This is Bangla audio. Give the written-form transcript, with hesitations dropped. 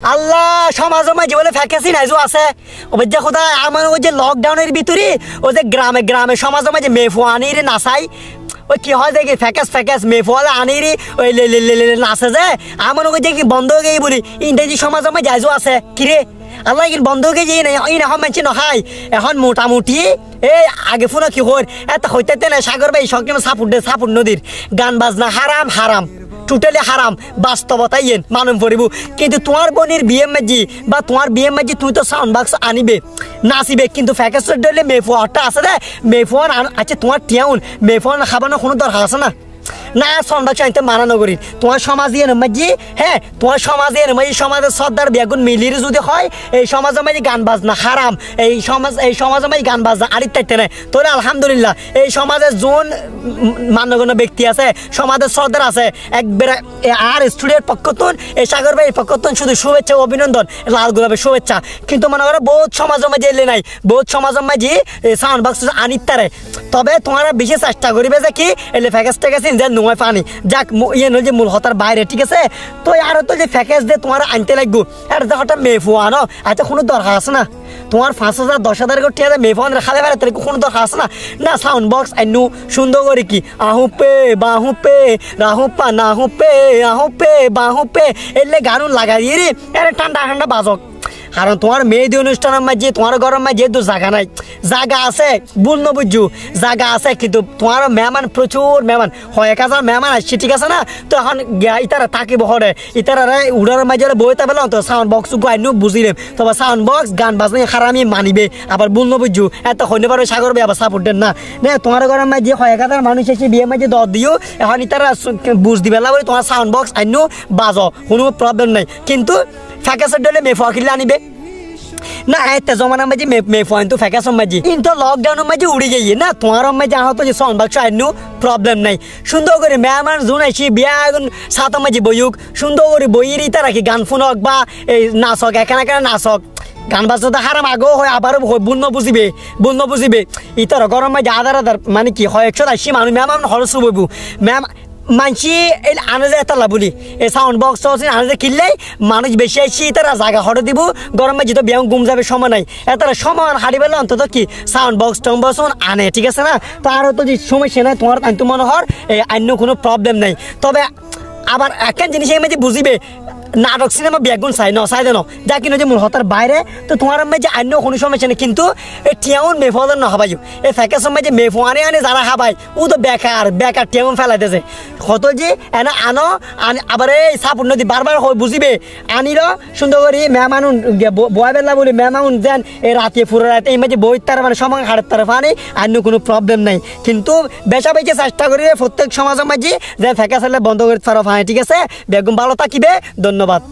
আল্লাহ সমাজের মাঝে বলে ফ্যাকেসি নাইজো আছে ওবেজ্জা খোদা আমার ওই যে লকডাউনের ভিতরে ওই যে গ্রামে গ্রামে সমাজের মাঝে মেফুয়ানির নাচাই ওই কি হয় দেখি ফ্যাকেস মেফুয়ালা আনিরি ওই নাচে যে আমার ওই দেখি বন্ধ হয়ে গিয়ে বলি ইংরেজি সমাজের মাঝে যাইজো আছে কিরে আল্লাহ কিন্তু বন্ধ হয়ে গিয়ে এখন মানছি নহাই এখন মোটামুটি এই আগে ফোনা কি হর এত হইতে না সাগর ভাই সব সাপুর নদীর গান বাজনা হারাম হারাম টোটালি হারাম বাস্তবতাই মানুষ পড়িব কিন্তু তোমার বোনের বিয়ে মাঝি বা তোমার বিয়ে মাঝি তুই তো সাউন্ড বক্স আনিবে নাচিবে কিন্তু ফ্যাকেসর ডলে মেফুয়ারটা আছে রে মেফুয়ার আচ্ছা তোমার টিয়াউন মেফুয়ার খাবানো কোনো দরকার আছে না না সাউন্ড বক্স আনতে মানা নগরী তোমার সমাজ দিয়ে মাঝি হ্যাঁ তোমার সমাজ দিয়ে মাঝি সমাজের সর্দার বেগুন মিলির যদি হয় এই সমাজের মাঝে গান বাজনা হারাম এই সমাজের মাঝে গান বাজনা আরিত থাকতে নেই তোরা আলহামদুলিল্লাহ এই সমাজের যোন মান্যগণ্য ব্যক্তি আছে সমাজের সর্দার আছে একবারে আর স্টুডিওর পক্ষতন এই সাগর ভাইয়ের পক্ষতন শুধু শুভেচ্ছা অভিনন্দন লাল গোলাপের শুভেচ্ছা কিন্তু মনে করো বহুত সমাজের মাঝে এলে নাই বহুত সমাজের মাঝে সাউন্ড বক্স আনিত তারে তবে তোমারা বিশেষ চেষ্টা করিবে যে কি এলে ফ্যাকেস টেকেছেন যে নয় পানি যাক ইয়ে নয় যে মূল হতার বাইরে ঠিক আছে তো আর তো যে ফ্যাকেজ দিয়ে তোমার আনতে লাগবো আর দেখো মেফুয়া আনো আচ্ছা কোনো দরকার আছে না তোমার 5,000 10,000 করে টিয়া মেফোন খালে বেড়াতে কোনো দরকার আছে না সাউন্ড বক্স আইনু সুন্দর করে কি আহু পে বাহু পে রাহু পা নাহু পে আহু পে বাহু পে এলে গান লাগাই রে আরে ঠান্ডা ঠান্ডা বাজক কারণ তোমার মেয়েদি অনুষ্ঠানের মাঝে তোমার ঘরের মাঝে যেহেতু জায়গা নাই জায়গা আছে ভুল না বুঝু জায়গা আছে কিন্তু তোমার মেহমান প্রচুর মেহমান হয় 1000 মেহমান আসছে ঠিক আছে না তো এখন ইতারা থাকিব হরে ইতারা উড়ার মাঝে বইতে পেলাম তো সাউন্ড বক্স আইনু বুঝিলাম তবে সাউন্ড বক্স গান বাজনা খারামি মানিবে আবার ভুল না বুঝু এত হইতে পারবে সাগর ভাই আবার সাপোর্ট দেন না তোমার ঘরের মাঝে হয় 1000 মানুষ এসে বিয়ে মাঝে দর দিও এখন ইতারা বুঝ দিবে বলে তোমার সাউন্ড বক্স আইনু বাজো কোনো প্রবলেম নাই কিন্তু ফ্যাকেসের ডলে মেফুয়া কিনলে আনিবে না এতে জমানার মাঝে মেফুয়া কিন্তু ফ্যাকেসের মাঝে কিন্তু লকডাউনের মাঝে উড়ে গিয়ে না তোমার মাঝে আহত যে সাউন্ড বক্স আইনু প্রবলেম নাই সুন্দর করে মেহমান জোন আইসি বিয়া এখন সাতের মাঝে বইউক সুন্দর করে বইয়ের ইতা রাখি গান শুনক বা এই নাচক এখানে নাচক গান বাজতে হারাম আগেও হয় আবারও বুন্য বুঝিবে ইতার গরম মাঝে আধার মানে কি হয় 180 মানুষ মেহমান হরস বইবু ম্যাম মানসি এই আনে যে এটা লাভুলি এই সাউন্ড বক্স আনে যে কিনলেই মানুষ বেশি আসছি তারা জায়গা হরে দিব গরমে যেহেতু ব্যায়াম গুম যাবে সময় নাই এতারা সমান হারি পেলে অন্তত কি সাউন্ড বক্স টং বক্স আনে ঠিক আছে না তো আরও তো যে সমস্যা নাই তোমার আনতে মনে হর এই অন্য কোনো প্রবলেম নাই তবে আবার একখান জিনিস এই মাঝে বুঝিবে নাটক সিনেমা বেগুন চাই দেন যা কিনো যে মূল হতার বাইরে তো তোমার মাঝে অন্য কোনো সমস্যা নেই কিন্তু এই টিয়াউন মেফোয়াদের না হাবাই এই ফ্যাকেসের মাঝে মেফোয়ানে আনে যারা হাবাই ও তো বেকার টিয়াউন ফেলাইতেছে কত যে এনে আনো আবার এই সাপুর নদী বারবার বুঝিবে আনির সুন্দর করে মেহমান বয় বেলা বলি মেহমান যেন এই রাতে ফুরে রাতে এই মাঝে বই তার মানে সময় হাড়ের তার ফানি অন্য কোনো প্রবলেম নাই কিন্তু বেচা বেচে চেষ্টা করি প্রত্যেক সমাজের মাঝে যে ফ্যাকেস বন্ধ করে তারা ফানে ঠিক আছে বেগুন ভালো থাকিবে ধন্যবাদ।